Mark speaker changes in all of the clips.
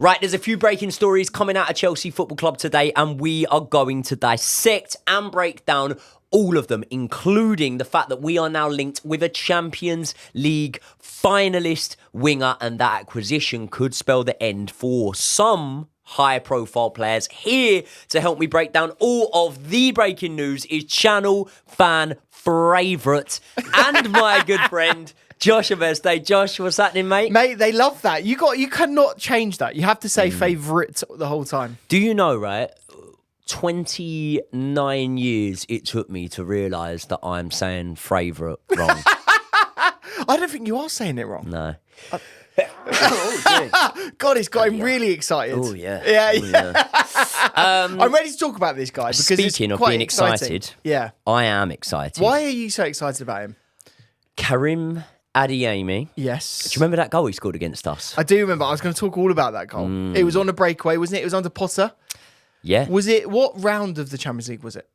Speaker 1: Right, there's a few breaking stories coming out of Chelsea Football Club today, and we are going to dissect and break down all of them, including the fact that we are now linked with a Champions League finalist winger, and that acquisition could spell the end for some high-profile players. Here to help me break down all of the breaking news is channel fan favourite and my good friend Josh Aveste. Josh, what's happening, mate?
Speaker 2: Mate, they love that. You cannot change that. You have to say favourite the whole time.
Speaker 1: Do you know, right? 29 years it took me to realise that I'm saying favourite wrong.
Speaker 2: I don't think you are saying it wrong.
Speaker 1: No.
Speaker 2: God, it's got him really excited.
Speaker 1: Oh, yeah.
Speaker 2: Yeah. I'm ready to talk about this guy because
Speaker 1: Speaking
Speaker 2: it's
Speaker 1: of
Speaker 2: quite
Speaker 1: being
Speaker 2: exciting.
Speaker 1: excited,
Speaker 2: Yeah.
Speaker 1: I am excited.
Speaker 2: Why are you so excited about him?
Speaker 1: Karim Adeyemi.
Speaker 2: Yes.
Speaker 1: Do you remember that goal he scored against us?
Speaker 2: I do remember. I was going to talk all about that goal. It was on a breakaway, wasn't it? It was under Potter.
Speaker 1: Yeah.
Speaker 2: Was it? What round of the Champions League was it?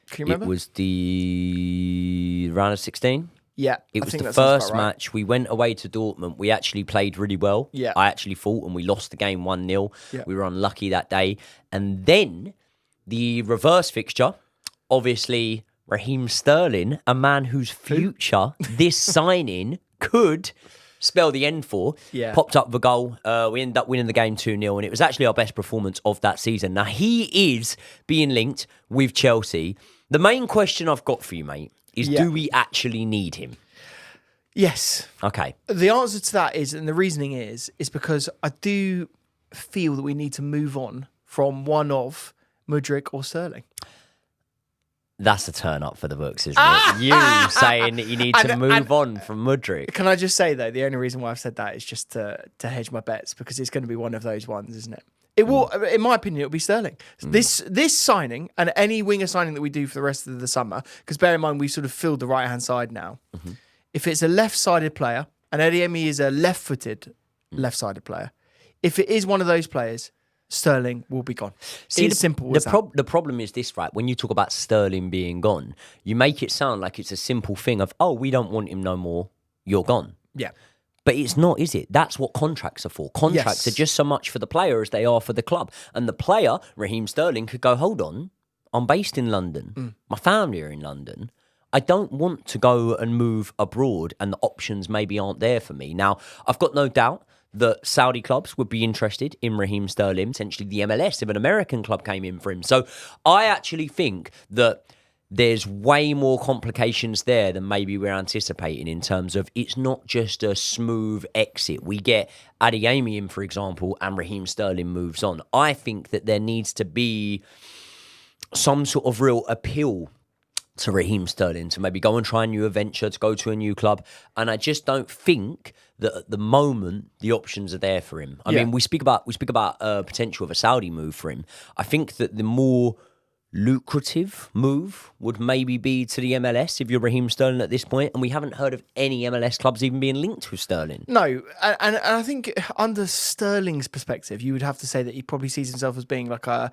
Speaker 2: Can you remember?
Speaker 1: It was the round of 16.
Speaker 2: Yeah.
Speaker 1: It was the first match. We went away to Dortmund. We actually played really well.
Speaker 2: Yeah.
Speaker 1: I actually fought and we lost the game 1-0.
Speaker 2: Yeah.
Speaker 1: We were unlucky that day. And then the reverse fixture, obviously Raheem Sterling, a man whose future this signing could spell the end for, popped up the goal. We ended up winning the game 2-0, and it was actually our best performance of that season. Now, he is being linked with Chelsea. The main question I've got for you, mate, is do we actually need him?
Speaker 2: Yes.
Speaker 1: Okay.
Speaker 2: The answer to that is, and the reasoning is because I do feel that we need to move on from one of Mudryk or Sterling.
Speaker 1: That's a turn up for the books, isn't it? You saying that you need to move on from Mudryk.
Speaker 2: Can I just say, though, the only reason why I've said that is just to hedge my bets, because it's going to be one of those ones, isn't it? It will, in my opinion, it'll be Sterling. This signing and any winger signing that we do for the rest of the summer, because bear in mind, we've sort of filled the right-hand side now. If it's a left-sided player, and Adeyemi is a left-footed left-sided player, if it is one of those players, Sterling will be gone.
Speaker 1: See,
Speaker 2: it's simple as that.
Speaker 1: The problem is this, right? When you talk about Sterling being gone, you make it sound like it's a simple thing of, oh, we don't want him no more, you're gone.
Speaker 2: Yeah.
Speaker 1: But it's not, is it? That's what contracts are for. Contracts are just so much for the player as they are for the club. And the player, Raheem Sterling, could go, hold on, I'm based in London. My family are in London. I don't want to go and move abroad, and the options maybe aren't there for me. Now, I've got no doubt that Saudi clubs would be interested in Raheem Sterling, potentially the MLS if an American club came in for him. So I actually think that there's way more complications there than maybe we're anticipating, in terms of it's not just a smooth exit. We get Adeyemi in, for example, and Raheem Sterling moves on. I think that there needs to be some sort of real appeal to Raheem Sterling to maybe go and try a new adventure, to go to a new club. And I just don't think that at the moment the options are there for him. I mean, we speak about potential of a Saudi move for him. I think that the more lucrative move would maybe be to the MLS if you're Raheem Sterling at this point, and we haven't heard of any MLS clubs even being linked with Sterling.
Speaker 2: No, and I think under Sterling's perspective, you would have to say that he probably sees himself as being like a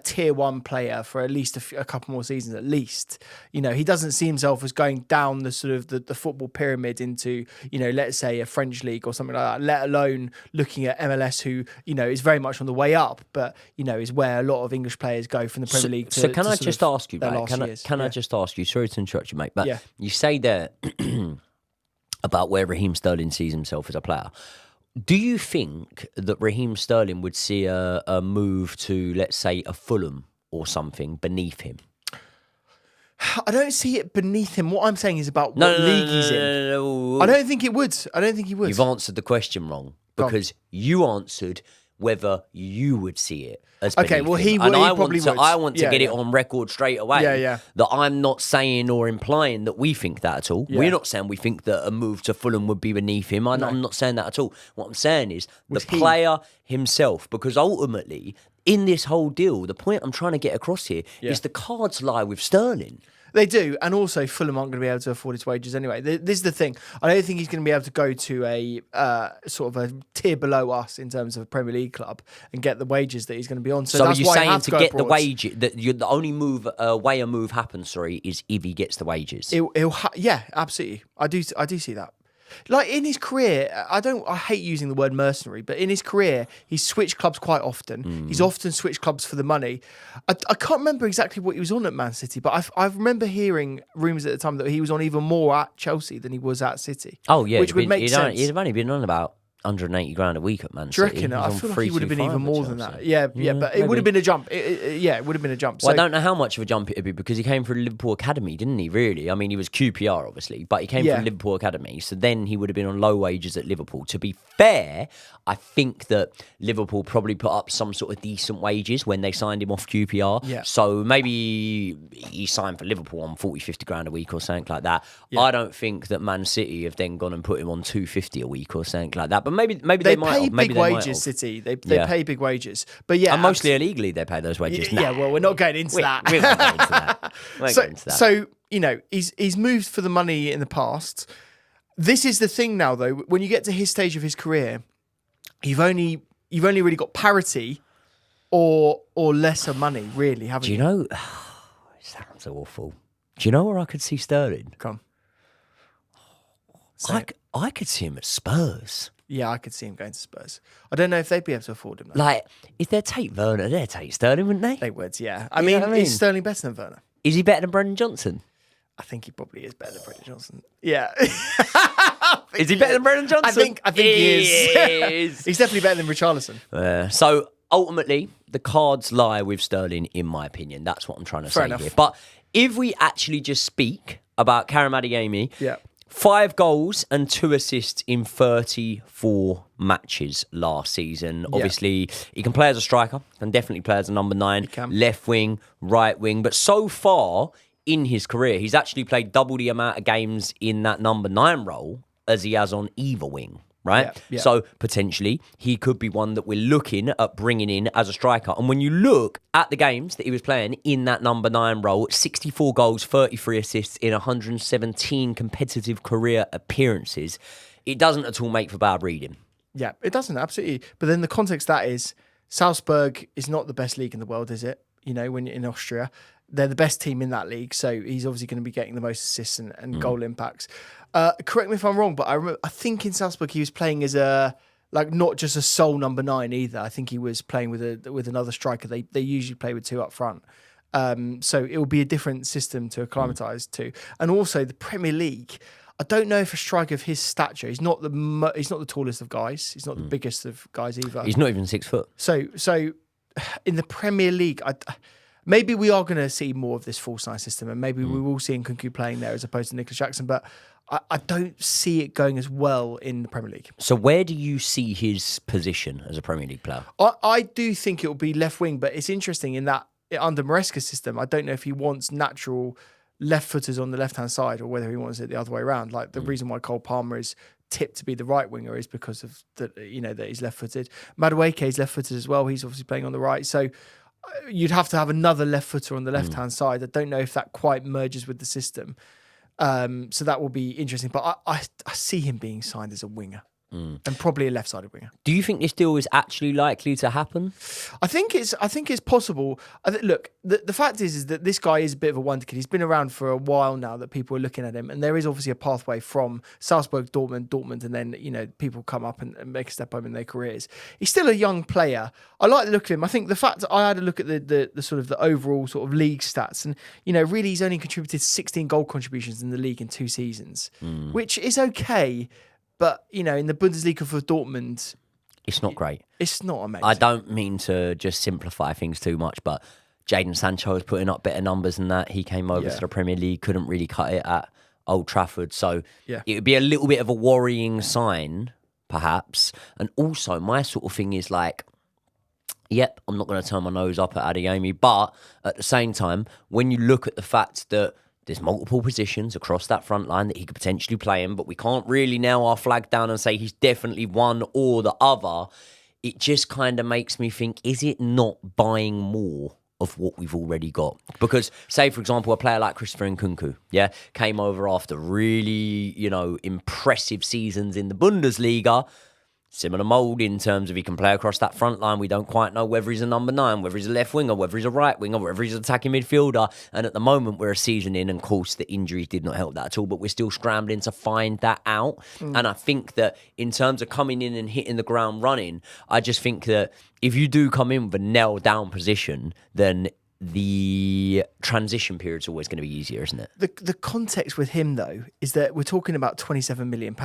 Speaker 2: tier one player for at least a couple more seasons at least. You know, he doesn't see himself as going down the sort of the football pyramid into, you know, let's say a French league or something like that, let alone looking at MLS, who, you know, is very much on the way up, but, you know, is where a lot of English players go from the Premier League.
Speaker 1: So can I just ask you, mate? Can I just ask you? Sorry to interrupt you, mate, but you say there about where Raheem Sterling sees himself as a player. Do you think that Raheem Sterling would see a move to, let's say, a Fulham or something beneath him?
Speaker 2: I don't see it beneath him. What I'm saying is about what league he's in.
Speaker 1: No.
Speaker 2: I don't think it would.
Speaker 1: You've answered the question wrong, because you answered whether you would see it as beneath him.
Speaker 2: Well, he
Speaker 1: and
Speaker 2: would.
Speaker 1: I want to get it on record straight away that I'm not saying or implying that we think that at all. We're not saying we think that a move to Fulham would be beneath him. I'm not saying that at all. What I'm saying is player himself, because ultimately, in this whole deal, the point I'm trying to get across here is the cards lie with Sterling.
Speaker 2: They do, and also Fulham aren't going to be able to afford his wages anyway. This is the thing. I don't think he's going to be able to go to a sort of a tier below us in terms of a Premier League club and get the wages that he's going to be on. So that's
Speaker 1: are you saying
Speaker 2: to
Speaker 1: get
Speaker 2: abroad.
Speaker 1: the wages, that the only way a move happens, is if he gets the wages?
Speaker 2: Yeah, absolutely. I do see that. Like in his career, I hate using the word mercenary, but in his career, he's switched clubs quite often. He's often switched clubs for the money. I can't remember exactly what he was on at Man City, but I remember hearing rumours at the time that he was on even more at Chelsea than he was at City.
Speaker 1: Oh, yeah.
Speaker 2: Which would make sense.
Speaker 1: He'd have only been on about 180 grand a week at Man
Speaker 2: Do you
Speaker 1: City.
Speaker 2: reckon? I feel like he would have been even more than that.
Speaker 1: Chelsea.
Speaker 2: Yeah, but it would have been a jump. It would have been a jump.
Speaker 1: Well, I don't know how much of a jump it would be because he came from Liverpool Academy, didn't he, really? I mean, he was QPR, obviously, but he came from Liverpool Academy, so then he would have been on low wages at Liverpool. To be fair, I think that Liverpool probably put up some sort of decent wages when they signed him off QPR.
Speaker 2: Yeah.
Speaker 1: So maybe he signed for Liverpool on 40, 50 grand a week or something like that. Yeah. I don't think that Man City have then gone and put him on 250 a week or something like that. But maybe they might have.
Speaker 2: Maybe big wages, City. They pay big wages. But yeah.
Speaker 1: And mostly illegally they pay those wages.
Speaker 2: Yeah, well, we're not going into that.
Speaker 1: We won't go into that.
Speaker 2: So, you know, he's moved for the money in the past. This is the thing now, though. When you get to his stage of his career, you've only really got parity or lesser money, really, haven't you?
Speaker 1: Do you know? It sounds awful. Do you know where I could see Sterling?
Speaker 2: Come.
Speaker 1: I could see him at Spurs.
Speaker 2: Yeah, I could see him going to Spurs. I don't know if they'd be able to afford him, though.
Speaker 1: Like, if they'd take Werner, they'd take Sterling, wouldn't they?
Speaker 2: They would, yeah. I mean, is Sterling better than Werner?
Speaker 1: Is he better than Brendan Johnson?
Speaker 2: I think he probably is better than Brendan Johnson. Yeah.
Speaker 1: Is he better than Brendan Johnson?
Speaker 2: I think he is. He's definitely better than Richarlison.
Speaker 1: So, ultimately, the cards lie with Sterling, in my opinion. That's what I'm trying to say
Speaker 2: enough.
Speaker 1: here. But if we actually just speak about Karim Adeyemi...
Speaker 2: Yeah.
Speaker 1: 5 goals and 2 assists in 34 matches last season. Yeah. Obviously, he can play as a striker, can definitely play as a number 9, left wing, right wing. But so far in his career, he's actually played double the amount of games in that number 9 role as he has on either wing. Right?
Speaker 2: Yeah.
Speaker 1: So potentially he could be one that we're looking at bringing in as a striker. And when you look at the games that he was playing in that number 9 role, 64 goals, 33 assists in 117 competitive career appearances, it doesn't at all make for bad reading.
Speaker 2: Yeah, it doesn't, absolutely. But then the context that is, Salzburg is not the best league in the world, is it? You know, when you're in Austria, they're the best team in that league. So he's obviously going to be getting the most assists and goal impacts. Correct me if I'm wrong, but I think in Salzburg he was playing as not just a sole number 9 either. I think he was playing with another striker. They usually play with 2 up front. So it will be a different system to acclimatise to. And also the Premier League, I don't know if a striker of his stature, he's not the tallest of guys. He's not the biggest of guys either.
Speaker 1: He's not even 6 foot.
Speaker 2: So in the Premier League, maybe we are going to see more of this false 9 system, and maybe we will see Nkunku playing there as opposed to Nicholas Jackson, but I don't see it going as well in the Premier League.
Speaker 1: So where do you see his position as a Premier League player?
Speaker 2: I do think it will be left wing, but it's interesting in that under Maresca's system, I don't know if he wants natural left footers on the left-hand side or whether he wants it the other way around. Like the reason why Cole Palmer is tipped to be the right winger is because of that he's left-footed. Madueke is left-footed as well. He's obviously playing on the right. So you'd have to have another left footer on the left-hand side. I don't know if that quite merges with the system. So that will be interesting. But I see him being signed as a winger. And probably a left-sided winger.
Speaker 1: Do you think this deal is actually likely to happen?
Speaker 2: I think it's possible. Look, the fact is that this guy is a bit of a wonder kid. He's been around for a while now that people are looking at him, and there is obviously a pathway from Salzburg, Dortmund, and then people come up and make a step up in their careers. He's still a young player. I like the look of him. I think the fact that I had a look at the sort of the overall sort of league stats, and really he's only contributed 16 goal contributions in the league in 2 seasons, which is okay. But, in the Bundesliga for Dortmund...
Speaker 1: It's not great.
Speaker 2: It's not amazing.
Speaker 1: I don't mean to just simplify things too much, but Jadon Sancho was putting up better numbers than that. He came over to the Premier League, couldn't really cut it at Old Trafford. So it would be a little bit of a worrying sign, perhaps. And also, my sort of thing is like, yep, I'm not going to turn my nose up at Adeyemi, but at the same time, when you look at the fact that there's multiple positions across that front line that he could potentially play in, but we can't really nail our flag down and say he's definitely one or the other. It just kind of makes me think, is it not buying more of what we've already got? Because, say, for example, a player like Christopher Nkunku, came over after really, impressive seasons in the Bundesliga. Similar mould in terms of he can play across that front line. We don't quite know whether he's a number 9, whether he's a left winger, whether he's a right winger, whether he's an attacking midfielder. And at the moment, we're a season in, and of course, the injuries did not help that at all, but we're still scrambling to find that out. And I think that in terms of coming in and hitting the ground running, I just think that if you do come in with a nailed-down position, then the transition period is always going to be easier, isn't it?
Speaker 2: The context with him, though, is that we're talking about £27 million.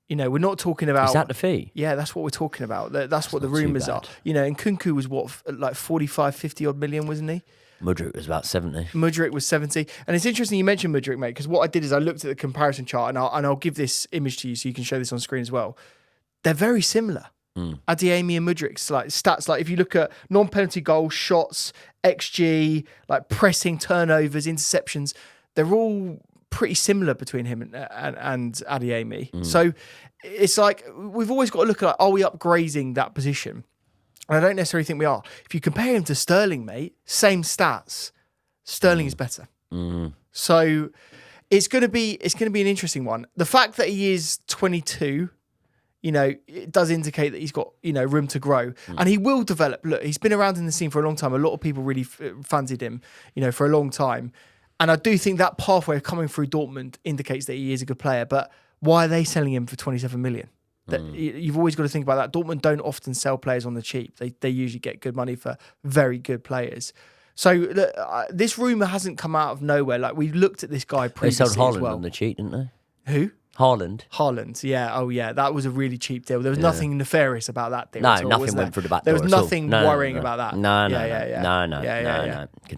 Speaker 2: You know, we're not talking about...
Speaker 1: Is that the fee?
Speaker 2: Yeah, that's what we're talking about. That's what the rumours are. You know, and Kunku was like 45, 50 odd million, wasn't he?
Speaker 1: Mudryk was about 70.
Speaker 2: Mudryk was 70. And it's interesting you mentioned Mudryk, mate, because what I did is I looked at the comparison chart, and I'll give this image to you so you can show this on screen as well. They're very similar. Adeyemi and Mudryk's like stats, like if you look at non-penalty goals, shots, XG, like pressing, turnovers, interceptions, they're all pretty similar between him and Adeyemi. So it's like we've always got to look at, like, are we upgrading that position? And I don't necessarily think we are. If you compare him to Sterling, mate, same stats, Sterling is better. So it's going to be an interesting one. The fact that he is 22, you know, it does indicate that he's got, you know, room to grow, and he will develop. Look, he's been around in the scene for a long time. A lot of people really fancied him, you know, for a long time. And I do think that pathway of coming through Dortmund indicates that he is a good player. But why are they selling him for 27 million? That you've always got to think about that. Dortmund don't often sell players on the cheap. They usually get good money for very good players. So this rumour hasn't come out of nowhere. Like, we looked at this guy previously
Speaker 1: They sold Haaland
Speaker 2: as well.
Speaker 1: on the cheap, didn't they?
Speaker 2: Who?
Speaker 1: Haaland,
Speaker 2: yeah. Oh, yeah. That was a really cheap deal. There was nothing nefarious about that deal.
Speaker 1: No,
Speaker 2: at all,
Speaker 1: nothing went through the back
Speaker 2: door.
Speaker 1: door.
Speaker 2: There was nothing worrying about that.
Speaker 1: No.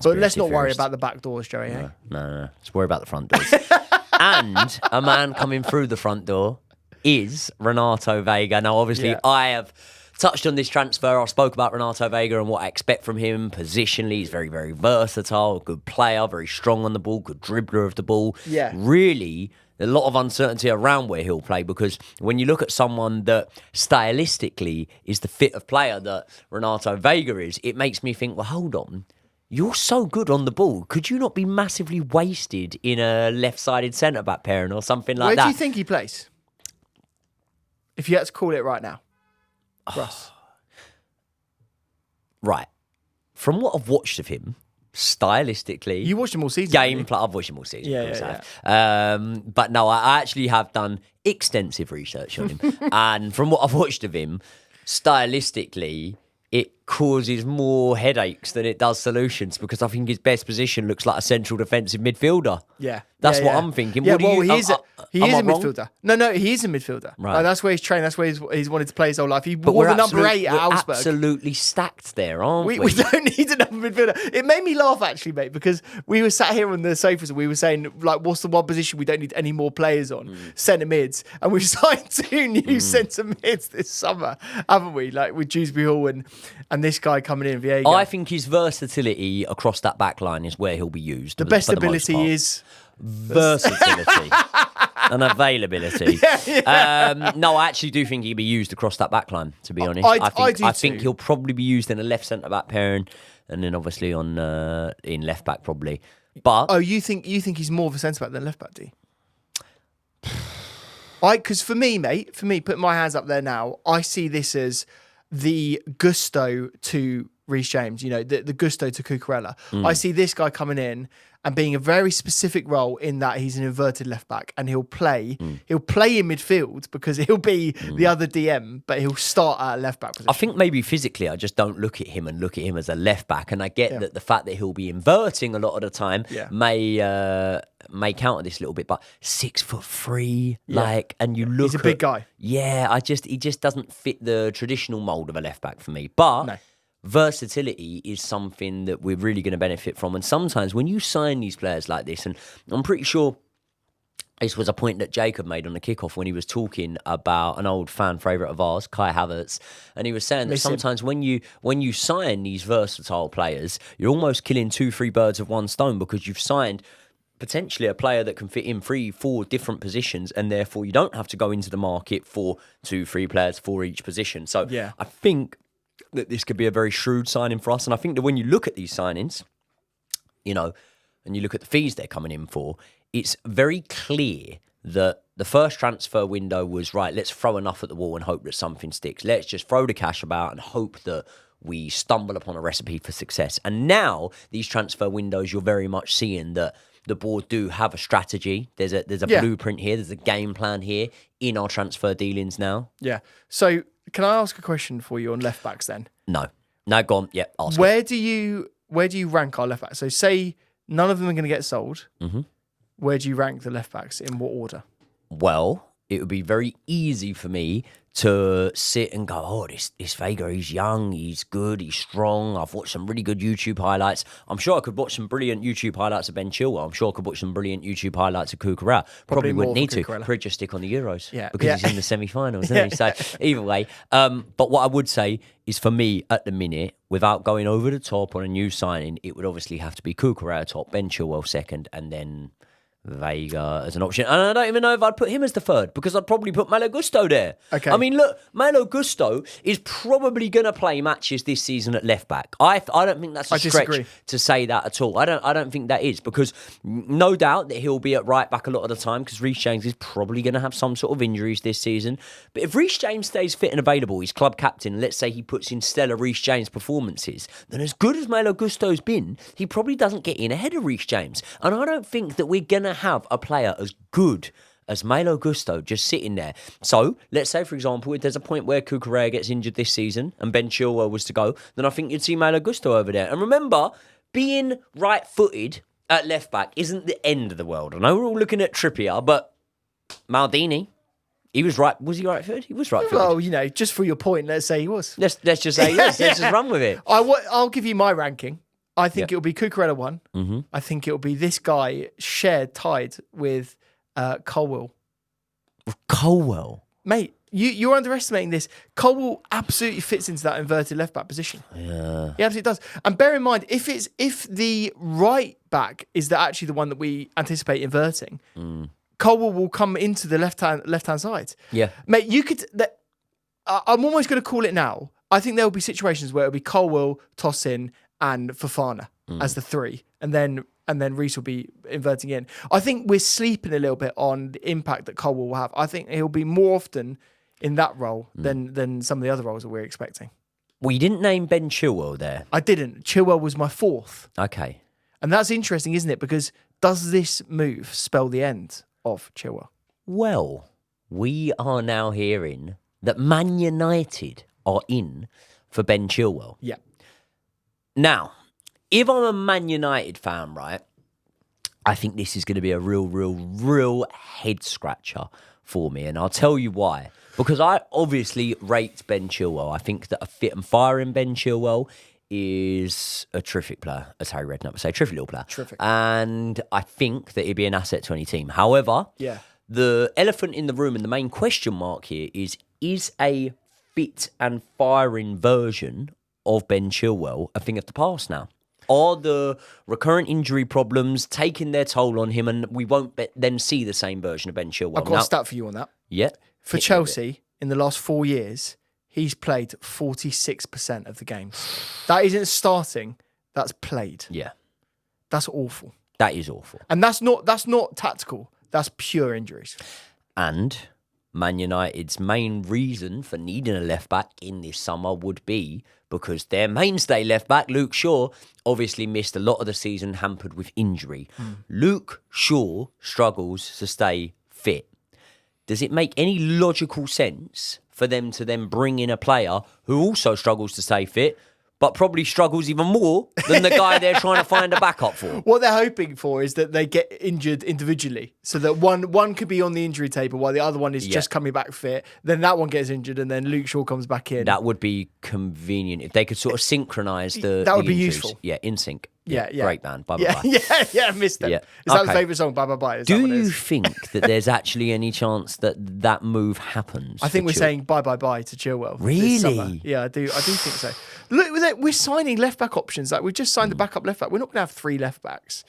Speaker 2: But let's not worry about the back doors, Joey.
Speaker 1: No. Let's worry about the front doors. And a man coming through the front door is Renato Veiga. Now, obviously, I have touched on this transfer. I spoke about Renato Veiga and what I expect from him positionally. He's very, very versatile, a good player, very strong on the ball, good dribbler of the ball.
Speaker 2: Yeah.
Speaker 1: Really, a lot of uncertainty around where he'll play, because when you look at someone that stylistically is the fit of player that Renato Veiga is, it makes me think, well, hold on. You're so good on the ball. Could you not be massively wasted in a left-sided centre-back pairing or something like that?
Speaker 2: Where do you think he plays? If you had to call it right now. Russ.
Speaker 1: Right. From what I've watched of him, stylistically...
Speaker 2: You watched him all season.
Speaker 1: Gameplay. I've watched him all season.
Speaker 2: Yeah.
Speaker 1: But no, I actually have done extensive research on him. And from what I've watched of him, stylistically, it causes more headaches than it does solutions, because I think his best position looks like a central defensive midfielder.
Speaker 2: Yeah.
Speaker 1: That's what I'm thinking.
Speaker 2: Yeah,
Speaker 1: what
Speaker 2: he is a midfielder. No, he is a midfielder.
Speaker 1: Right.
Speaker 2: Like, that's where he's trained. That's where he's wanted to play his whole life. He wore the number 8 at Augsburg.
Speaker 1: We're absolutely stacked there, aren't we?
Speaker 2: We don't need a number midfielder. It made me laugh, actually, mate, because we were sat here on the sofas and we were saying, like, what's the one position we don't need any more players on? Centre mids. And we've signed 2 new centre mids this summer, haven't we? Like, with Dewsbury Hall and this guy coming in, Veiga.
Speaker 1: I think his versatility across that back line is where he'll be used.
Speaker 2: The best ability is...
Speaker 1: versatility and availability. No, I actually do think he'll be used across that back line, to be honest. I think he'll probably be used in a left centre-back pairing, and then obviously on in left-back probably. But
Speaker 2: you think he's more of a centre-back than left-back, do you? Because for me, putting my hands up there now, I see this as the gusto to Reece James, you know, the gusto to Cucurella. I see this guy coming in and being a very specific role in that he's an inverted left back, and he'll play in midfield because he'll be the other DM, but he'll start at a left back position.
Speaker 1: I think maybe physically I just don't look at him as a left back, and I get that the fact that he'll be inverting a lot of the time may counter this a little bit, but 6'3", like, and you look,
Speaker 2: he's a big guy.
Speaker 1: Yeah, he just doesn't fit the traditional mould of a left back for me, but. No. Versatility is something that we're really going to benefit from. And sometimes when you sign these players like this, and I'm pretty sure this was a point that Jacob made on the kickoff when he was talking about an old fan favourite of ours, Kai Havertz, and he was saying that sometimes when you sign these versatile players, you're almost killing 2-3 birds with one stone, because you've signed potentially a player that can fit in 3-4 different positions, and therefore you don't have to go into the market for 2-3 players for each position. So I think that this could be a very shrewd signing for us. And I think that when you look at these signings, you know, and you look at the fees they're coming in for, it's very clear that the first transfer window was, right, let's throw enough at the wall and hope that something sticks. Let's just throw the cash about and hope that we stumble upon a recipe for success. And now, these transfer windows, you're very much seeing that the board do have a strategy. There's a blueprint here. There's a game plan here in our transfer dealings now.
Speaker 2: Yeah. So can I ask a question for you on left backs then?
Speaker 1: No, go on. Yeah, ask
Speaker 2: Where
Speaker 1: it.
Speaker 2: do you rank our left backs? So say none of them are going to get sold. Mm-hmm. Where do you rank the left backs? In what order?
Speaker 1: Well, it would be very easy for me to sit and go, oh, this Veiga, he's young, he's good, he's strong. I've watched some really good YouTube highlights. I'm sure I could watch some brilliant YouTube highlights of Ben Chilwell. I'm sure I could watch some brilliant YouTube highlights of Cucurella. Probably wouldn't need to. Probably just stick on the Euros because he's in the semi-finals, isn't he? So either way. But what I would say is, for me, at the minute, without going over the top on a new signing, it would obviously have to be Cucurella top, Ben Chilwell second, and then Veiga as an option. And I don't even know if I'd put him as the third, because I'd probably put Malo Gusto there.
Speaker 2: Okay.
Speaker 1: I mean, look, Malo Gusto is probably going to play matches this season at left back. I don't think that's a stretch to say that at all. I don't think that is, because no doubt that he'll be at right back a lot of the time, because Reece James is probably going to have some sort of injuries this season. But if Reece James stays fit and available, he's club captain, let's say he puts in stellar Reece James performances, then as good as Malo Gusto's been, he probably doesn't get in ahead of Reece James. And I don't think that we're going to have a player as good as Malo Gusto just sitting there. So let's say, for example, if there's a point where Cucurella gets injured this season and Ben Chilwell was to go, then I think you'd see Malo Gusto over there. And remember, being right-footed at left back isn't the end of the world. I know we're all looking at Trippier, but Maldini, he was right. Was he right-footed? He was right-footed.
Speaker 2: Well, just for your point, let's say he was.
Speaker 1: Let's just say yes. Let's just run with it.
Speaker 2: I'll give you my ranking. I think it'll be Cucurella 1. Mm-hmm. I think it'll be this guy tied with Colwell.
Speaker 1: Colwell?
Speaker 2: Mate, you're underestimating this. Colwell absolutely fits into that inverted left back position.
Speaker 1: Yeah.
Speaker 2: He absolutely does. And bear in mind, if the right back is actually the one that we anticipate inverting, Colwell will come into the left hand side.
Speaker 1: Yeah.
Speaker 2: Mate, I'm almost going to call it now. I think there will be situations where it'll be Colwell, Tosin, and Fofana as the three, and then Reece will be inverting in. I think we're sleeping a little bit on the impact that Colwell will have. I think he'll be more often in that role than some of the other roles that we're expecting.
Speaker 1: Well, you didn't name Ben Chilwell there.
Speaker 2: I didn't. Chilwell was my fourth.
Speaker 1: Okay.
Speaker 2: And that's interesting, isn't it? Because does this move spell the end of Chilwell?
Speaker 1: Well, we are now hearing that Man United are in for Ben Chilwell.
Speaker 2: Yeah.
Speaker 1: Now, if I'm a Man United fan, right, I think this is going to be a real head scratcher for me. And I'll tell you why. Because I obviously rate Ben Chilwell. I think that a fit and firing Ben Chilwell is a terrific player, as Harry Redknapp would say, terrific little player.
Speaker 2: Terrific.
Speaker 1: And I think that he'd be an asset to any team. However, the elephant in the room and the main question mark here is a fit and firing version of Ben Chilwell a thing of the past now? Are the recurrent injury problems taking their toll on him, and we won't then see the same version of Ben Chilwell?
Speaker 2: I've got a stat for you on that.
Speaker 1: Yeah.
Speaker 2: For Chelsea, in the last 4 years, he's played 46% of the games. That isn't starting, that's played.
Speaker 1: Yeah.
Speaker 2: That's awful.
Speaker 1: That is awful.
Speaker 2: And that's not tactical. That's pure injuries.
Speaker 1: And Man United's main reason for needing a left-back in this summer would be because their mainstay left-back, Luke Shaw, obviously missed a lot of the season hampered with injury. Luke Shaw struggles to stay fit. Does it make any logical sense for them to then bring in a player who also struggles to stay fit, but probably struggles even more than the guy they're trying to find a backup for?
Speaker 2: What they're hoping for is that they get injured individually, so that one could be on the injury table while the other one is just coming back fit. Then that one gets injured, and then Luke Shaw comes back in.
Speaker 1: That would be convenient if they could sort of synchronise the.
Speaker 2: That would be
Speaker 1: injuries.
Speaker 2: useful.
Speaker 1: Yeah, in sync.
Speaker 2: Yeah.
Speaker 1: Great band. Bye bye.
Speaker 2: Yeah. Missed them.
Speaker 1: Yeah.
Speaker 2: Is that the favourite song? Bye bye bye.
Speaker 1: Do you think that there's actually any chance that move happens?
Speaker 2: I think we're saying bye bye bye to Chilwell.
Speaker 1: Really?
Speaker 2: This summer. Yeah, I do think so. Look, we're signing left back options. Like we've just signed the backup left back. We're not going to have 3 left backs.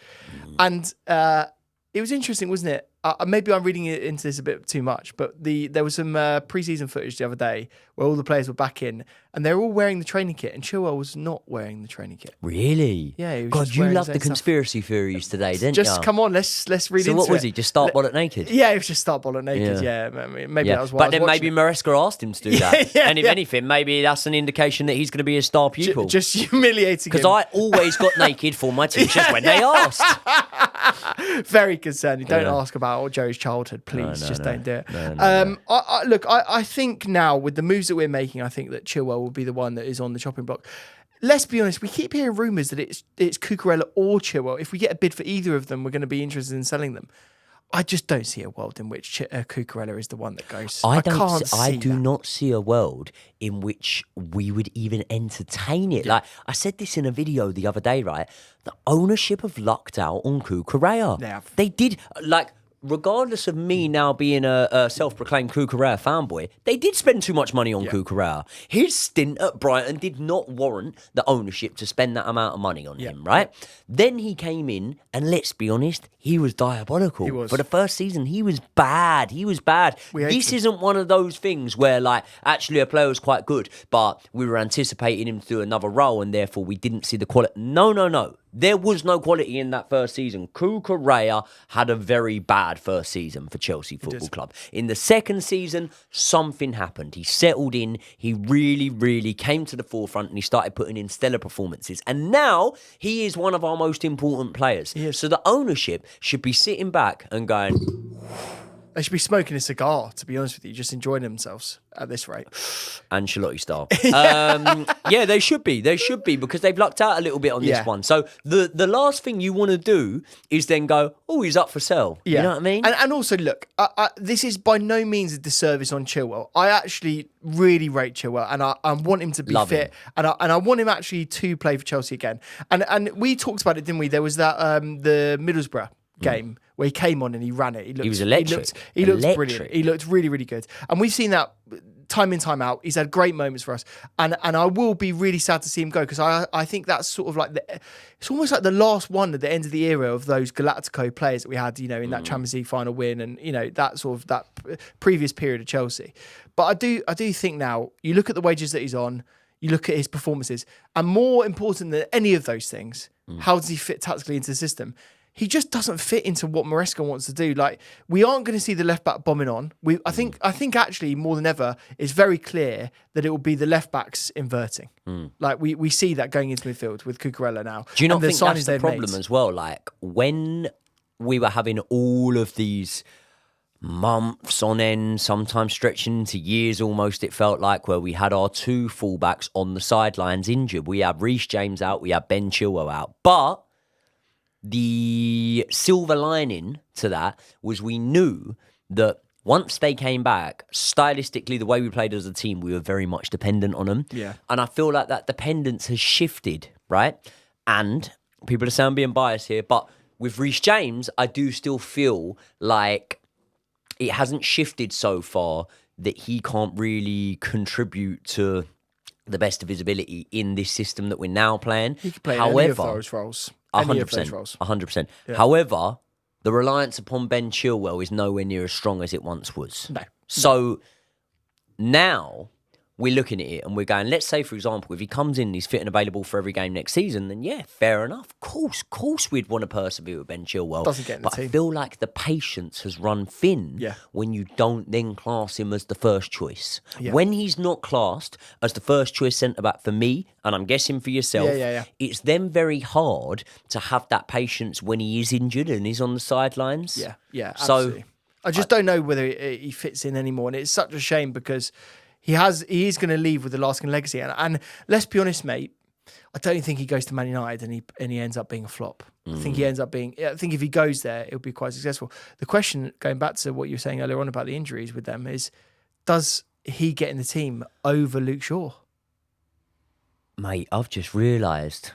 Speaker 2: And it was interesting, wasn't it? Maybe I'm reading into this a bit too much, but there was some pre-season footage the other day where all the players were back in, and they're all wearing the training kit, and Chilwell was not wearing the training kit.
Speaker 1: Really?
Speaker 2: Yeah, he was
Speaker 1: God,
Speaker 2: just
Speaker 1: you
Speaker 2: wearing
Speaker 1: love
Speaker 2: his
Speaker 1: the
Speaker 2: own
Speaker 1: conspiracy theories today, didn't
Speaker 2: Just
Speaker 1: you?
Speaker 2: come on, let's read
Speaker 1: So
Speaker 2: into
Speaker 1: what was
Speaker 2: it.
Speaker 1: he? Just start bollock naked?
Speaker 2: Yeah, it was just start bollock naked. Yeah, maybe that was why.
Speaker 1: But then maybe Maresca asked him to do that. And if anything, maybe that's an indication that he's going to be a star pupil.
Speaker 2: Just humiliating him.
Speaker 1: Because I always got naked for my teachers when they asked.
Speaker 2: Very concerning. Don't ask about Joe's childhood, please. Don't do it. Look, I think now with the moves that we're making, I think that Chilwell will be the one that is on the chopping block. Let's be honest, we keep hearing rumours that it's Cucurella or Chilwell. If we get a bid for either of them, we're going to be interested in selling them. I just don't see a world in which Cucurella is the one that goes. I
Speaker 1: do not see a world in which we would even entertain it. Like I said this in a video the other day, right? The ownership have lucked out on Cucurella. They did, like, regardless of me now being a self-proclaimed Cucurella fanboy, they did spend too much money on Cucurella. His stint at Brighton did not warrant the ownership to spend that amount of money on him, right? Then he came in, and let's be honest, he was diabolical.
Speaker 2: He was.
Speaker 1: For the first season, he was bad. This isn't one of those things where, like, actually a player was quite good, but we were anticipating him to do another role, and therefore we didn't see the quality. No. There was no quality in that first season. Cucurella had a very bad first season for Chelsea Football Club. In the second season, something happened. He settled in. He really, really came to the forefront, and he started putting in stellar performances. And now he is one of our most important players. So the ownership should be sitting back and going...
Speaker 2: They should be smoking a cigar, to be honest with you, just enjoying themselves at this rate.
Speaker 1: Ancelotti style. They should be. They should be, because they've lucked out a little bit on this one. So the last thing you want to do is then go, oh, he's up for sale. Yeah. You know what I mean?
Speaker 2: And also, look, this is by no means a disservice on Chilwell. I actually really rate Chilwell, and I want him to be fit. And I want him actually to play for Chelsea again. And we talked about it, didn't we? There was that the Middlesbrough game where he came on and he ran it. He was electric. He looked brilliant. He looked really, really good. And we've seen that time in, time out. He's had great moments for us. And I will be really sad to see him go, because I think that's sort of like it's almost like the last one at the end of the era of those Galactico players that we had, in that Champions League final win, and that sort of that previous period of Chelsea. But I do think now you look at the wages that he's on, you look at his performances, and more important than any of those things, how does he fit tactically into the system? He just doesn't fit into what Maresca wants to do. Like, we aren't going to see the left back bombing on. I think actually more than ever, it's very clear that it will be the left backs inverting. Like we see that going into midfield with Cucurella now.
Speaker 1: Do you not think that's the problem as well? Like, when we were having all of these months on end, sometimes stretching into years almost, it felt like, where we had our two fullbacks on the sidelines injured. We had Reece James out, we had Ben Chilwell out. But the silver lining to that was we knew that once they came back, stylistically, the way we played as a team, we were very much dependent on them. Yeah. And I feel like that dependence has shifted, right? And people are saying I'm being biased here, but with Reece James, I do still feel like it hasn't shifted so far that he can't really contribute to the best of his ability in this system that we're now playing.
Speaker 2: He could play any of those roles.
Speaker 1: 100%. 100%. Yeah. However, the reliance upon Ben Chilwell is nowhere near as strong as it once was. No. So now we're looking at it and we're going, let's say, for example, if he comes in and he's fit and available for every game next season, then yeah, fair enough. Of course we'd want to persevere with Ben Chilwell.
Speaker 2: Doesn't get in the team.
Speaker 1: I feel like the patience has run thin when you don't then class him as the first choice. Yeah. When he's not classed as the first choice centre-back for me, and I'm guessing for yourself, it's then very hard to have that patience when he is injured and he's on the sidelines.
Speaker 2: Yeah, absolutely. So I just don't know whether he fits in anymore, and it's such a shame because he is going to leave with a lasting legacy. And let's be honest, mate, I don't think he goes to Man United and he ends up being a flop. I think if he goes there, it'll be quite successful. The question, going back to what you were saying earlier on about the injuries with them, is does he get in the team over Luke Shaw?
Speaker 1: Mate, I've just realised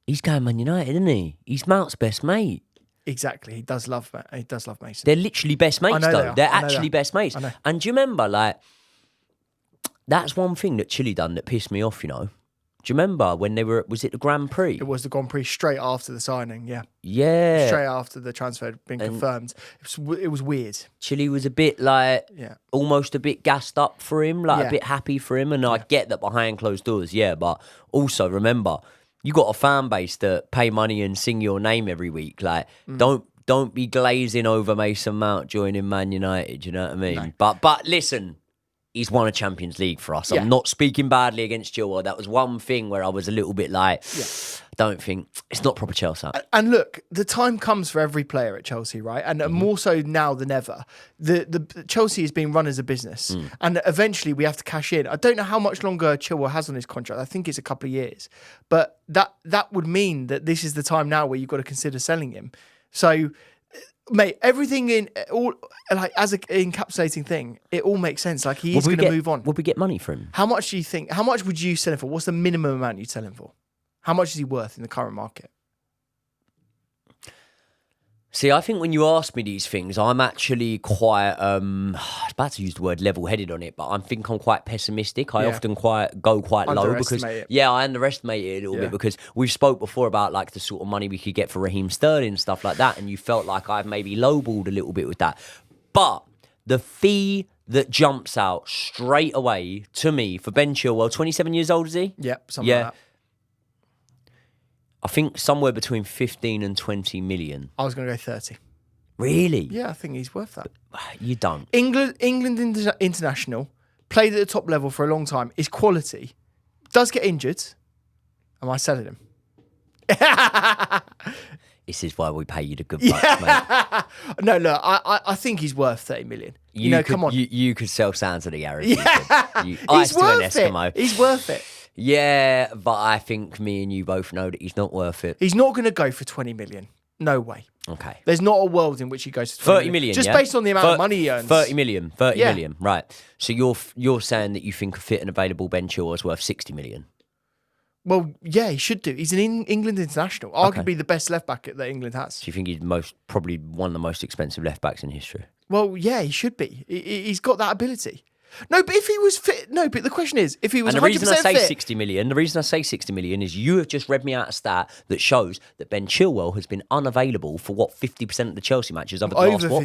Speaker 1: he's going Man United, isn't he? He's Mount's best mate.
Speaker 2: Exactly. He does love Mason.
Speaker 1: They're literally best mates, though. They're actually best mates. And do you remember, like, that's one thing that Chile done that pissed me off, Do you remember when they were? Was it the Grand Prix?
Speaker 2: It was the Grand Prix straight after the signing. Yeah.
Speaker 1: Yeah.
Speaker 2: Straight after the transfer had been confirmed. It was weird.
Speaker 1: Chile was a bit almost a bit gassed up for him, a bit happy for him. And I get that behind closed doors, but also remember, you got a fan base that pay money and sing your name every week. Don't be glazing over Mason Mount joining Man United. You know what I mean? No. But listen. He's won a Champions League for us. I'm not speaking badly against Chilwell. That was one thing where I was a little bit don't think it's not proper Chelsea.
Speaker 2: And look, the time comes for every player at Chelsea, right? And more so now than ever. The Chelsea is being run as a business, and eventually we have to cash in. I don't know how much longer Chilwell has on his contract. I think it's a couple of years, but that would mean that this is the time now where you've got to consider selling him. So. Mate, everything in all as an encapsulating thing, it all makes sense. Like he is going to move on.
Speaker 1: Would we get money for him?
Speaker 2: How much do you think? How much would you sell him for? What's the minimum amount you'd sell him for? How much is he worth in the current market?
Speaker 1: See, I think when you ask me these things, I'm actually quite, I was about to use the word level-headed on it, but I think I'm quite pessimistic. I often go quite low because, I underestimate it a little bit because we've spoke before about like the sort of money we could get for Raheem Sterling, stuff like that, and you felt like I've maybe lowballed a little bit with that. But the fee that jumps out straight away to me for Ben Chilwell, 27 years old, is he?
Speaker 2: Yep, something like that.
Speaker 1: I think somewhere between 15 and 20 million.
Speaker 2: I was going to go 30.
Speaker 1: Really?
Speaker 2: Yeah, I think he's worth that.
Speaker 1: You don't.
Speaker 2: England international, played at the top level for a long time, is quality, does get injured. Am I selling him?
Speaker 1: This is why we pay you the good bucks, mate.
Speaker 2: No, look, I think he's worth 30 million. Come on.
Speaker 1: You could sell sand to the Arabs.
Speaker 2: Yeah. He's worth it. He's worth it.
Speaker 1: Yeah, but I think me and you both know that he's not worth it.
Speaker 2: He's not going to go for 20 million. No way.
Speaker 1: Okay.
Speaker 2: There's not a world in which he goes for 30 million. Just based on the amount of money he earns.
Speaker 1: 30 million. Right. So you're saying that you think a fit and available Ben Chilwell is worth 60 million?
Speaker 2: Well, yeah, he should do. He's an England international. Arguably the best left back that England has.
Speaker 1: Do you think he's probably one of the most expensive left backs in history?
Speaker 2: Well, yeah, he should be. He's got that ability. No, but if he was fit, but the question is, if he was 100% fit. And the
Speaker 1: reason I say 60 million is you have just read me out a stat that shows that Ben Chilwell has been unavailable for 50% of the Chelsea matches over the last 4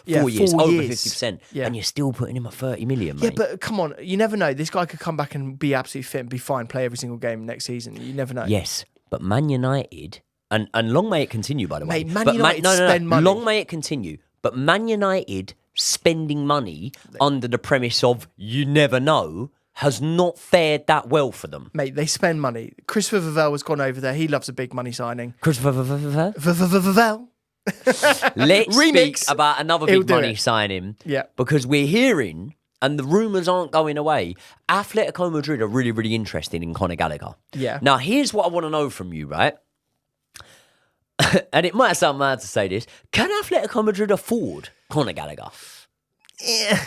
Speaker 1: years. Over 50%. Yeah. And you're still putting him at 30 million, mate.
Speaker 2: Yeah, but come on, you never know. This guy could come back and be absolutely fit and be fine, play every single game next season. You never know.
Speaker 1: Yes, but Man United, and long may it continue, by the way.
Speaker 2: Mate, Man United spend money.
Speaker 1: Long may it continue, but Man United spending money under the premise of you never know has not fared that well for them.
Speaker 2: Mate, they spend money. Christopher Veiga has gone over there. He loves a big money signing.
Speaker 1: Christopher Veiga? Let's
Speaker 2: Remix.
Speaker 1: Speak about another big money signing.
Speaker 2: Yeah.
Speaker 1: Because we're hearing, and the rumours aren't going away, Atletico Madrid are really, really interested in Conor Gallagher.
Speaker 2: Yeah.
Speaker 1: Now, here's what I want to know from you, right? And it might sound mad to say this. Can Atletico Madrid afford Conor Gallagher?
Speaker 2: Yeah,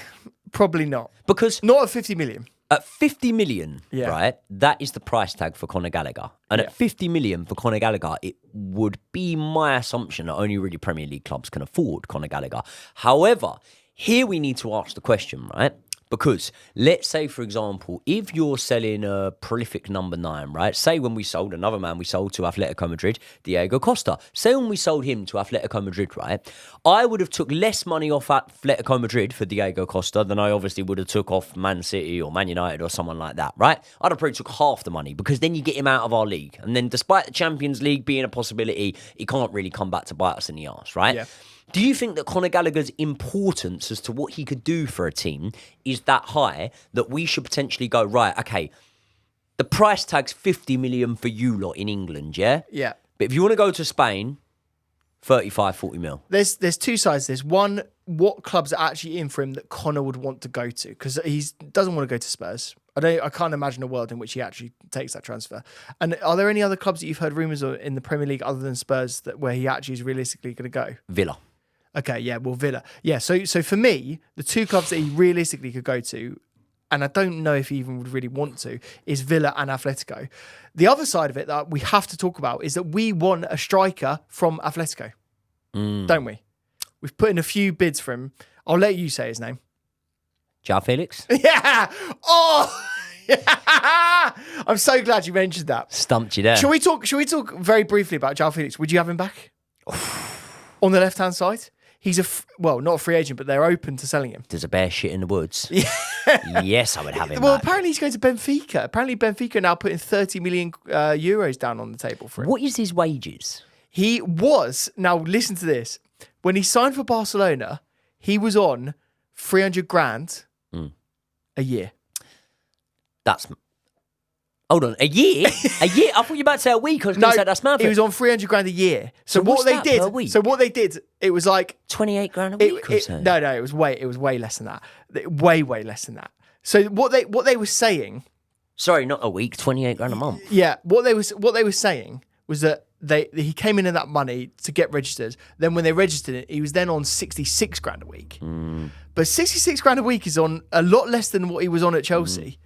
Speaker 2: probably not.
Speaker 1: Because
Speaker 2: not at 50 million.
Speaker 1: At 50 million, right, that is the price tag for Conor Gallagher. And at 50 million for Conor Gallagher, it would be my assumption that only really Premier League clubs can afford Conor Gallagher. However, here we need to ask the question, right? Because let's say, for example, if you're selling a prolific number 9, right? Say when we sold another man we sold to Atletico Madrid, Diego Costa. Say when we sold him to Atletico Madrid, right? I would have took less money off Atletico Madrid for Diego Costa than I obviously would have took off Man City or Man United or someone like that, right? I'd have probably took half the money because then you get him out of our league. And then despite the Champions League being a possibility, he can't really come back to bite us in the arse, right?
Speaker 2: Yeah.
Speaker 1: Do you think that Conor Gallagher's importance as to what he could do for a team is that high that we should potentially go, right, okay, the price tag's 50 million for you lot in England, yeah?
Speaker 2: Yeah.
Speaker 1: But if you want to go to Spain, 35, 40 mil.
Speaker 2: There's two sides to this. One, what clubs are actually in for him that Conor would want to go to? Because he doesn't want to go to Spurs. I can't imagine a world in which he actually takes that transfer. And are there any other clubs that you've heard rumours of in the Premier League other than Spurs where he actually is realistically going to go?
Speaker 1: Villa.
Speaker 2: Okay, yeah, well, Villa. Yeah, so for me, the two clubs that he realistically could go to, and I don't know if he even would really want to, is Villa and Atletico. The other side of it that we have to talk about is that we want a striker from Atletico, don't we? We've put in a few bids for him. I'll let you say his name.
Speaker 1: Joao Felix?
Speaker 2: Yeah! Oh! I'm so glad you mentioned that.
Speaker 1: Stumped you there.
Speaker 2: Shall we talk very briefly about Joao Felix? Would you have him back? On the left-hand side? He's not a free agent, but they're open to selling him.
Speaker 1: There's a bear shit in the woods. Yes, I would have him back.
Speaker 2: Apparently he's going to Benfica. Apparently Benfica are now putting 30 million euros down on the table for him.
Speaker 1: What is his wages?
Speaker 2: He was, now listen to this, when he signed for Barcelona, he was on 300 grand a year.
Speaker 1: Hold on, a year? A year? I thought you were about to say a week. I was going to say that's mad.
Speaker 2: He was on 300 grand a year. So
Speaker 1: what's that per week?
Speaker 2: So what they did, it was like
Speaker 1: 28 grand a week or so.
Speaker 2: No, it was way less than that. Way less than that. So what they were saying.
Speaker 1: Sorry, not a week. 28 grand a month.
Speaker 2: Yeah, what they were saying was that he came in that money to get registered. Then when they registered it, he was then on 66 grand a week. But 66 grand a week is on a lot less than what he was on at Chelsea,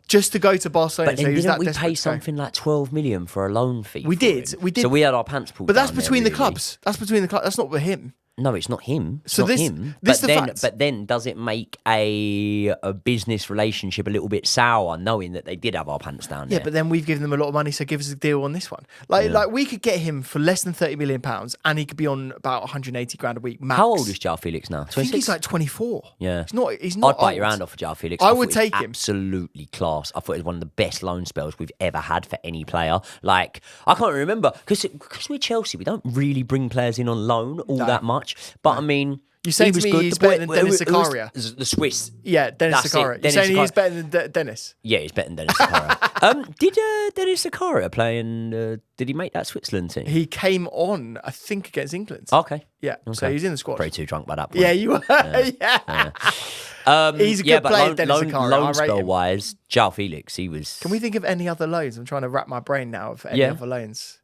Speaker 2: just to go to Barcelona.
Speaker 1: But then didn't we pay something like 12 million for a loan fee?
Speaker 2: We did.
Speaker 1: So we had our pants pulled.
Speaker 2: But that's between the clubs. That's between the clubs. That's not with him.
Speaker 1: No, it's not him. It's
Speaker 2: so
Speaker 1: not him. But then does it make a business relationship a little bit sour, knowing that they did have our pants down there?
Speaker 2: Yeah, but then we've given them a lot of money, so give us a deal on this one. Like we could get him for less than £30 million, and he could be on about 180 grand a week max.
Speaker 1: How old is Joao Felix now? 26?
Speaker 2: I think he's like 24.
Speaker 1: Yeah,
Speaker 2: He's not.
Speaker 1: I'd bite your hand off for Joao Felix.
Speaker 2: I would take him.
Speaker 1: Absolutely class. I thought it was one of the best loan spells we've ever had for any player. Like I can't remember because we're Chelsea, we don't really bring players in on loan all that much. But I mean.
Speaker 2: You're saying to me he's better than Dennis Zakaria?
Speaker 1: The Swiss.
Speaker 2: Yeah, Dennis Zakaria. You're saying he's better than Dennis?
Speaker 1: Yeah, he's better than Dennis Zakaria. Did Dennis Zakaria play in... did he make that Switzerland team?
Speaker 2: He came on, I think, against England.
Speaker 1: Okay.
Speaker 2: Yeah, so he's in the squad.
Speaker 1: Probably too drunk by that point.
Speaker 2: Yeah, you were. Yeah. He's a good player, Dennis Zakaria.
Speaker 1: Loan spell-wise, Joao Felix, he was...
Speaker 2: Can we think of any other loans? I'm trying to wrap my brain now of any other loans.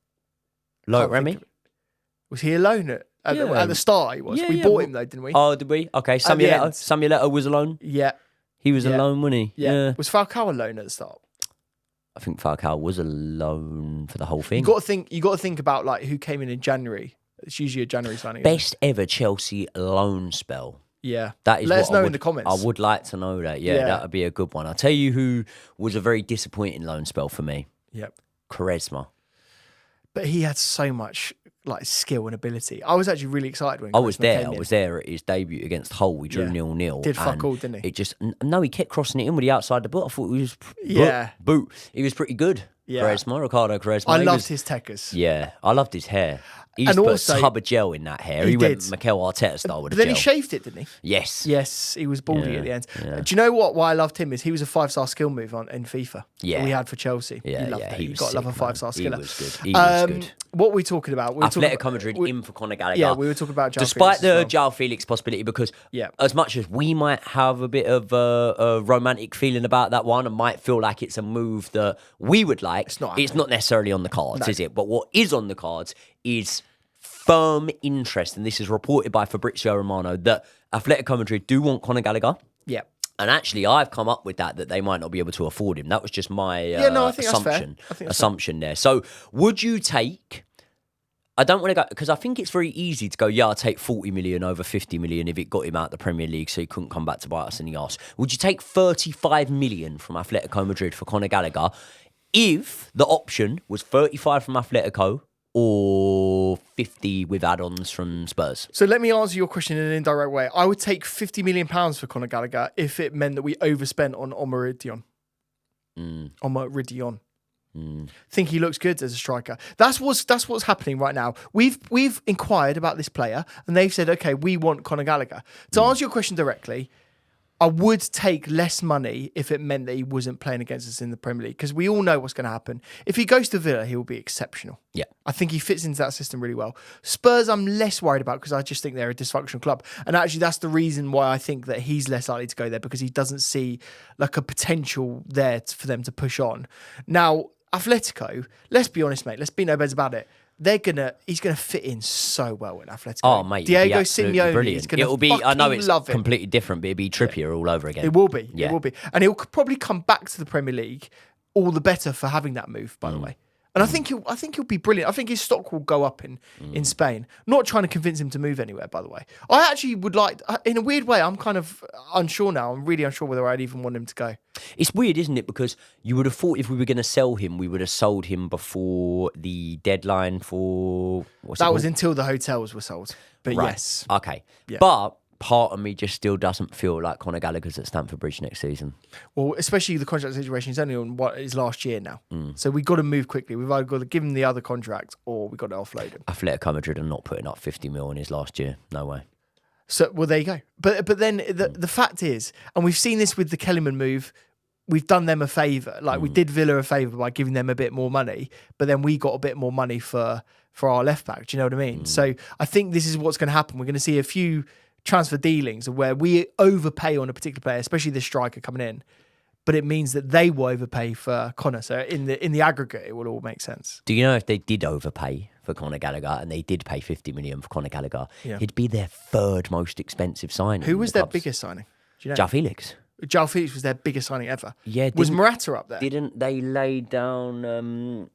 Speaker 1: Loan Remy?
Speaker 2: Was he a loan at the start? He was.
Speaker 1: Yeah,
Speaker 2: we bought him though, didn't we?
Speaker 1: Oh, did we? Okay, Samuel Eto'o was a loan.
Speaker 2: Yeah,
Speaker 1: he was a loan, wasn't he?
Speaker 2: Yeah. Was Falcao a loan at the start?
Speaker 1: I think Falcao was a loan for the whole thing.
Speaker 2: You got to think about like who came in January. It's usually a January signing.
Speaker 1: Best ever Chelsea loan spell.
Speaker 2: Yeah,
Speaker 1: that is.
Speaker 2: Let us know in the comments.
Speaker 1: I would like to know that. Yeah, that would be a good one. I'll tell you who was a very disappointing loan spell for me.
Speaker 2: Yep,
Speaker 1: Quaresma.
Speaker 2: But he had so much like skill and ability. I was actually really excited when
Speaker 1: I was there at his debut against Hull. We drew 0-0.
Speaker 2: Did fuck all, didn't he?
Speaker 1: It just he kept crossing it in with the outside the boot. I thought he was boot. He was pretty good.
Speaker 2: Yeah,
Speaker 1: Ricardo Quaresma.
Speaker 2: I loved his techers.
Speaker 1: Yeah, I loved his hair. He used to put a tub of gel in that hair. He went Mikel Arteta style with
Speaker 2: but
Speaker 1: the
Speaker 2: then
Speaker 1: gel.
Speaker 2: he shaved it, didn't he?
Speaker 1: Yes.
Speaker 2: Yes, he was baldy at the end.
Speaker 1: Yeah.
Speaker 2: Do you know what? Why I loved him is he was a 5-star skill move in FIFA.
Speaker 1: Yeah.
Speaker 2: We had for Chelsea.
Speaker 1: Yeah,
Speaker 2: he loved that.
Speaker 1: He
Speaker 2: got to love a 5-star skiller.
Speaker 1: He was good. He was good.
Speaker 2: What were we talking about?
Speaker 1: Atletico Madrid in for Conor Gallagher.
Speaker 2: Yeah, we were talking about Joao
Speaker 1: Despite
Speaker 2: Felix
Speaker 1: the Joao Felix possibility, because
Speaker 2: Yeah.
Speaker 1: as much as we might have a bit of a romantic feeling about that one and might feel like it's a move that we would like, it's not necessarily on the cards, is it? But what is on the cards is firm interest, and this is reported by Fabrizio Romano, that Atletico Madrid do want Conor Gallagher.
Speaker 2: Yeah.
Speaker 1: And actually, I've come up with that they might not be able to afford him. That was just my
Speaker 2: I think
Speaker 1: assumption there. So would you take... I don't want to go... Because I think it's very easy to go, I'll take 40 million over 50 million if it got him out of the Premier League so he couldn't come back to bite us in the arse. Would you take 35 million from Atletico Madrid for Conor Gallagher if the option was 35 from Atletico or 50 with add-ons from Spurs?
Speaker 2: So let me answer your question in an indirect way. I would take £50 million for Conor Gallagher if it meant that we overspent on Omaridion. Omaridion. Think he looks good as a striker. That's what's happening right now. We've inquired about this player and they've said, okay, we want Conor Gallagher. To answer your question directly, I would take less money if it meant that he wasn't playing against us in the Premier League, because we all know what's going to happen. If he goes to Villa, he will be exceptional. Yeah, I think he fits into that system really well. Spurs, I'm less worried about because I just think they're a dysfunctional club. And actually, that's the reason why I think that he's less likely to go there, because he doesn't see like a potential there for them to push on. Now, Atletico, let's be honest, mate. Let's be no beds about it. He's gonna fit in so well in Atletico.
Speaker 1: Oh, mate,
Speaker 2: Diego Simeone is gonna.
Speaker 1: It'll be. I know it's
Speaker 2: love
Speaker 1: completely different, but it'll be Trippier all over again.
Speaker 2: It will be. Yeah. It will be, and he'll probably come back to the Premier League all the better for having that move. By the way, And I think he'll be brilliant. I think his stock will go up in Spain. Not trying to convince him to move anywhere, by the way. I actually would like, in a weird way, I'm kind of unsure now. I'm really unsure whether I'd even want him to go.
Speaker 1: It's weird, isn't it? Because you would have thought if we were going to sell him, we would have sold him before the deadline for...
Speaker 2: That was until the hotels were sold. But
Speaker 1: right.
Speaker 2: yes.
Speaker 1: Okay.
Speaker 2: Yeah.
Speaker 1: But part of me just still doesn't feel like Conor Gallagher's at Stamford Bridge next season.
Speaker 2: Well, especially the contract situation. He's only on his last year now. So we've got to move quickly. We've either got to give him the other contract or we've got to offload him.
Speaker 1: Atletico Madrid are not putting up 50 mil in his last year. No way.
Speaker 2: So, well, there you go. But then the fact is, and we've seen this with the Kellyman move, we've done them a favour. Like we did Villa a favour by giving them a bit more money, but then we got a bit more money for our left back. Do you know what I mean? So I think this is what's going to happen. We're going to see a few transfer dealings where we overpay on a particular player, especially the striker coming in, but it means that they will overpay for Conor. So in the aggregate, it will all make sense.
Speaker 1: Do you know if they did overpay for Conor Gallagher and they did pay 50 million for Conor Gallagher, he'd be their third most expensive signing.
Speaker 2: Who was their biggest signing? Do you know?
Speaker 1: Joao Felix.
Speaker 2: Joao Felix was their biggest signing ever.
Speaker 1: Yeah,
Speaker 2: was Morata up there?
Speaker 1: Didn't they lay down,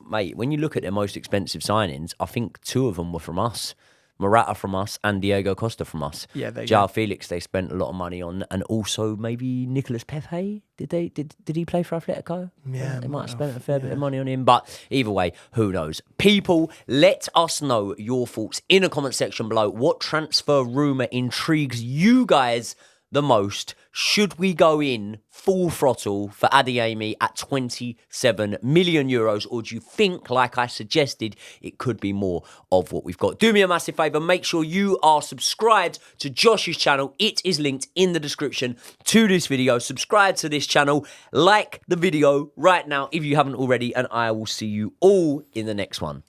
Speaker 1: mate? When you look at their most expensive signings, I think two of them were from us. Morata from us and Diego Costa from us.
Speaker 2: Yeah, they
Speaker 1: Joao Felix they spent a lot of money on, and also maybe Nicolas Pepe. Did he play for Atletico?
Speaker 2: Yeah,
Speaker 1: they might have spent a fair bit of money on him. But either way, who knows? People, let us know your thoughts in the comment section below. What transfer rumour intrigues you guys the most? Should we go in full throttle for Adeyemi at 27 million euros, or do you think, like I suggested, it could be more of what we've got? Do me a massive favour, make sure you are subscribed to Josh's channel. It is linked in the description to this video. Subscribe to this channel, like the video right now if you haven't already, and I will see you all in the next one.